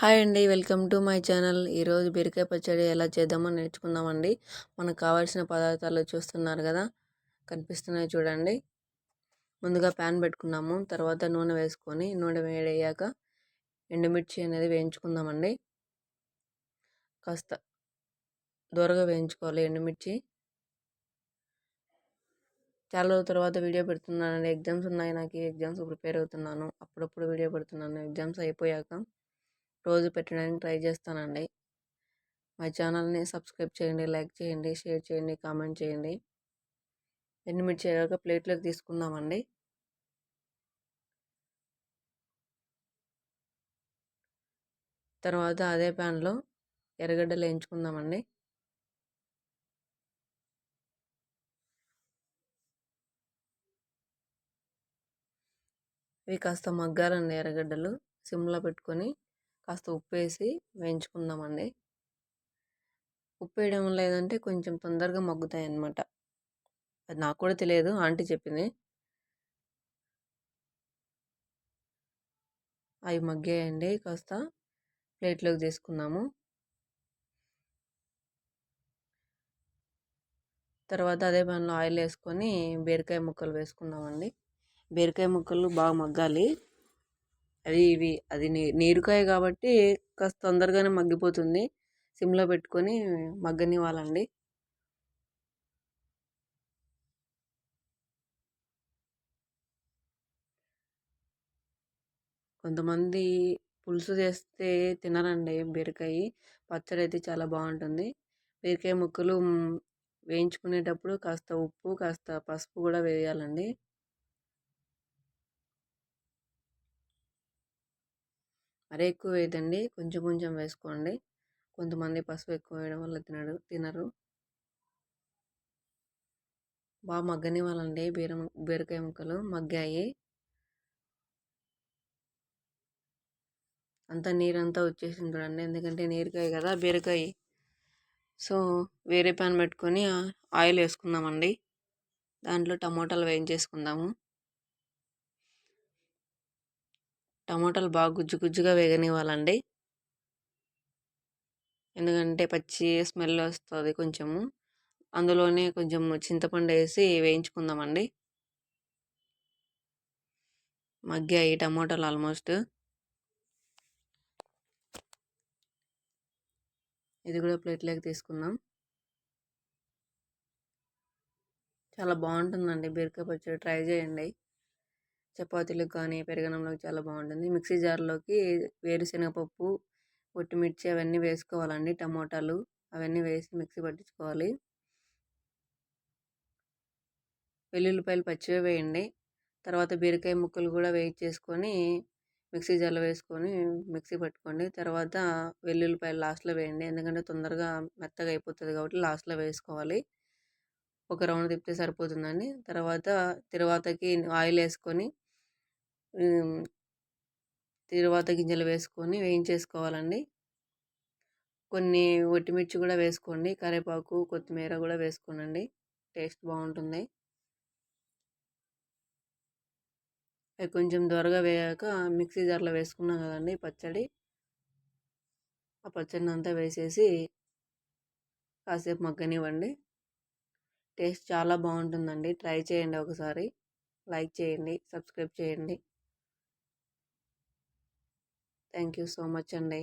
Hi అండి. Welcome to my channel. ఈరోజు బీరకాయ పచ్చడి ఎలా చేద్దామో నేర్చుకుందామండి. మనకు కావాల్సిన పదార్థాలు చూస్తున్నారు కదా, కనిపిస్తున్నాయి చూడండి. ముందుగా ప్యాన్ పెట్టుకున్నాము. తర్వాత నూనె వేసుకొని నూనె వేడయ్యాక ఎండుమిర్చి అనేది వేయించుకుందామండి. కాస్త దూరగా వేయించుకోవాలి ఎండుమిర్చి. చాలా రోజుల తర్వాత వీడియో పెడుతున్నానండి. ఎగ్జామ్స్ ఉన్నాయి, నాకు ఎగ్జామ్స్ ప్రిపేర్ అవుతున్నాను. అప్పుడప్పుడు వీడియో పెడుతున్నాను. ఎగ్జామ్స్ అయిపోయాక రోజు పెట్టడానికి ట్రై చేస్తానండి. మా ఛానల్ని సబ్స్క్రైబ్ చేయండి, లైక్ చేయండి, షేర్ చేయండి, కామెంట్ చేయండి. ఎండుమిర్చి అయ్యాక ప్లేట్లోకి తీసుకుందామండి. తర్వాత అదే ప్యాన్లో ఎర్రగడ్డలు వేయించుకుందామండి. ఇవి కాస్త మగ్గాలండి. ఎర్రగడ్డలు సిమ్లో పెట్టుకొని కాస్త ఉప్పు వేసి వేయించుకుందామండి. ఉప్పు వేయడం లేదంటే కొంచెం తొందరగా మగ్గుతాయి అన్నమాట. అది నాకు కూడా తెలియదు, ఆంటీ చెప్పింది. అవి మగ్గాయండి. కాస్త ప్లేట్లోకి తీసుకుందాము. తర్వాత అదే ప్యాన్లో ఆయిల్ వేసుకొని బీరకాయ ముక్కలు వేసుకుందామండి. బీరకాయ ముక్కలు బాగా మగ్గాలి. అది నీరుకాయ కాబట్టి కాస్త తొందరగానే మగ్గిపోతుంది. సిమ్లో పెట్టుకొని మగ్గనివ్వాలండి. కొంతమంది పులుసు చేస్తే తినరండి బీరకాయ. పచ్చడి అయితే చాలా బాగుంటుంది. బీరకాయ ముక్కలు వేయించుకునేటప్పుడు కాస్త ఉప్పు, కాస్త పసుపు కూడా వేయాలండి. మరీ ఎక్కువ వేయదండి, కొంచెం కొంచెం వేసుకోండి. కొంతమంది పసుపు ఎక్కువ వేయడం వల్ల తినరు. బాగా మగ్గనివ్వాలండి. బీరకాయ ముక్కలు మగ్గాయి. అంతా నీరంతా వచ్చేసింది చూడండి, ఎందుకంటే నీరుకాయ కదా బీరకాయ. సో వేరే ప్యాన్ పెట్టుకొని ఆయిల్ వేసుకుందామండి. దాంట్లో టమోటాలు వేయించేసుకుందాము. టమోటాలు బాగా గుజ్జు గుజ్జుగా వేగనివ్వాలండి, ఎందుకంటే పచ్చి స్మెల్ వస్తుంది కొంచెము. అందులోనే కొంచెం చింతపండు వేసి వేయించుకుందామండి. మగ్గాయి టమోటాలు ఆల్మోస్ట్. ఇది కూడా ప్లేట్లోకి తీసుకుందాం. చాలా బాగుంటుందండి బీరకాయ పచ్చడి, ట్రై చేయండి. చపాతీలకు కానీ పెరగనంలోకి చాలా బాగుంటుంది. మిక్సీ జార్లోకి వేరుశనగపప్పు, పొట్టిమిర్చి అవన్నీ వేసుకోవాలండి. టమోటాలు అవన్నీ వేసి మిక్సీ పట్టించుకోవాలి. వెల్లుల్లిపాయలు పచ్చివే వేయండి. తర్వాత బీరకాయ ముక్కలు కూడా వేయించేసుకొని మిక్సీ జార్లో వేసుకొని మిక్సీ పట్టుకోండి. తర్వాత వెల్లుల్లిపాయలు లాస్ట్లో వేయండి, ఎందుకంటే తొందరగా మెత్తగా అయిపోతుంది కాబట్టి లాస్ట్లో వేసుకోవాలి. ఒక రౌండ్ తిప్పితే సరిపోతుందండి. తర్వాతకి ఆయిల్ వేసుకొని తిరువాత గింజలు వేసుకొని వేయించేసుకోవాలండి. కొన్ని ఒట్టిమిర్చి కూడా వేసుకోండి. కరివేపాకు, కొత్తిమీర కూడా వేసుకోనండి, టేస్ట్ బాగుంటుంది. అవి కొంచెం దోరగా వేయాక మిక్సీ జార్లో వేసుకున్నాం కదండి పచ్చడి, ఆ పచ్చడిని అంతా వేసేసి కాసేపు మగ్గనివ్వండి. టేస్ట్ చాలా బాగుంటుందండి. ట్రై చేయండి ఒకసారి. లైక్ చేయండి, సబ్స్క్రైబ్ చేయండి. థ్యాంక్ యూ సో మచ్ అండి.